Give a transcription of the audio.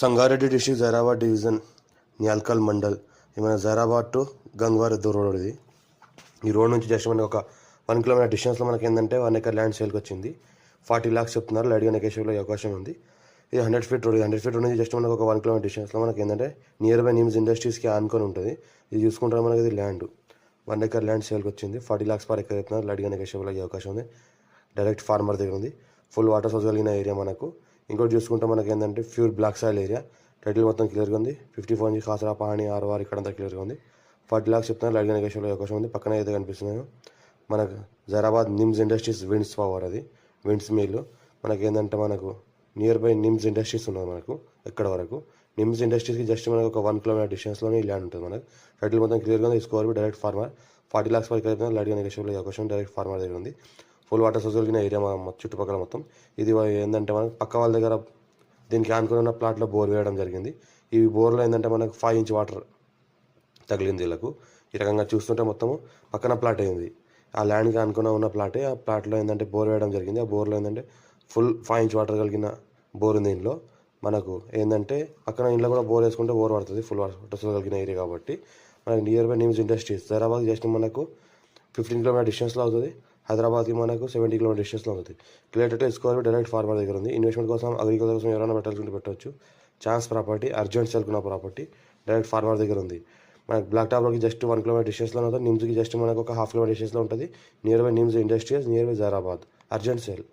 Sangareddy district Zaheerabad division Nyalkal mandal ఏమైనా Zaheerabad to గంగవార్ road ఇది. ఈ రోడ్ నుంచి జస్ట్ మనకి ఒక 1 కిలోమీటర్ డిస్టెన్స్లో మనకి ఏంటంటే 1 ఎకర్ ల్యాండ్ సేల్కి వచ్చింది. 40 lakhs చెప్తున్నారు. లైట్గా నెగోషియబుల్ అవకాశం ఉంది. ఇది 100 feet రోడ్. 100 feet రోడ్ నుంచి జస్ట్ మనకు ఒక 1 కిలోమీటర్ డిస్టెన్స్లో మనకి ఏంటంటే నియర్ బై నిమ్స్ ఇండస్ట్రీస్కి ఆనుకొని ఉంటుంది. ఇది చూసుకుంటారు మనకి ఇది ల్యాండ్ 1 ఎకర్ ల్యాండ్ సేల్కి వచ్చింది. 40 lakhs per acre చెప్తున్నారు. లైట్గా నెగోషియబుల్ అయ్యే అవకాశం ఉంది. డైరెక్ట్ ఫార్మర్ దగ్గర ఉంది. ఫుల్ వాటర్ సోర్స్ కలిగిన ఏరియా మనకు. ఇంకోటి చూసుకుంటే మనకి ఏంటంటే pure black soil area. Title మొత్తం క్లియర్గా ఉంది. 54 నుంచి కాసరా పాణి ఆర్వార్ ఇక్కడంతా క్లియర్గా ఉంది. 40 lakhs చెప్తున్నారు. లైట్గా నెగోషియబుల్ అవకాశం ఉంది. పక్కన అయితే కనిపిస్తున్నాయి మనకు Zaheerabad NIMS industries winds power, అది విండ్స్ మిల్. మనకి ఏంటంటే మనకు నియర్ బై నిమ్స్ ఇండస్ట్రీస్ ఉన్నది మనకు. ఎక్కడ వరకు నిమ్స్ ఇండస్ట్రీస్కి జస్ట్ మనకు ఒక 1 కిలోమీటర్ డిస్టెన్స్లోనే ఈ ల్యాండ్ ఉంటుంది మనకు. టైటిల్ మొత్తం క్లియర్గా ఉంది. Score direct farmer. 40 lakhs వరకు అయితే లైట్గా నెగోషియబుల్ అయ్యే అవకాశం డైరెక్ట్ ఫార్మర్ దగ్గర ఉంది. ఫుల్ వాటర్ సోర్స్ కలిగిన ఏరియా చుట్టుపక్కల మొత్తం. ఇది ఏంటంటే మనకు పక్క వాళ్ళ దగ్గర దీనికి ఆనుకుని ఉన్న ప్లాట్లో బోర్ వేయడం జరిగింది. ఈ బోర్లో ఏంటంటే మనకు 5 inch వాటర్ తగిలింది వీళ్ళకు. ఈ రకంగా చూస్తుంటే మొత్తము పక్కన ప్లాట్ అయింది. ఆ ల్యాండ్కి అనుకున్న ఉన్న ప్లాటే. ఆ ప్లాట్లో ఏంటంటే బోర్ వేయడం జరిగింది. ఆ బోర్లో ఏంటంటే ఫుల్ 5 inch వాటర్ కలిగిన బోర్ ఉంది. ఇంట్లో మనకు ఏంటంటే పక్కన ఇంట్లో కూడా బోర్ వేసుకుంటే బోర్ పడుతుంది. ఫుల్ వాటర్ కలిగిన ఏరియా కాబట్టి మనకు near by NIMS industries Zaheerabad just మనకు 15 kilometer డిస్టెన్స్లో అవుతుంది. హైదరాబాద్కి మనకు 70 kilometer డిస్టెన్స్లో అవుతుంది. క్లియర్ స్కోర్ డైరెక్ట్ ఫార్మర్ దగ్గర ఉంది. ఇన్వెస్ట్మెంట్ కోసం అగ్రికల్చర్ కోసం ఎవరైనా పెట్టాల్సి పెట్టవచ్చు. ఛాన్స్ ప్రాపర్టీ, అర్జెంట్ సెల్కున్న ప్రాపర్టీ డైరెక్ట్ ఫార్మర్ దగ్గర ఉంది. మనకు బ్లాక్ టాప్లోకి జస్ట్ 1 kilometer డిస్టెన్స్లో ఉంటుంది. నిమ్స్కి జస్ట్ మనకు ఒక 1/2 kilometer డిస్టెన్స్లో ఉంటుంది. Near by NIMS industries, near by Zaheerabad. Urgent sale.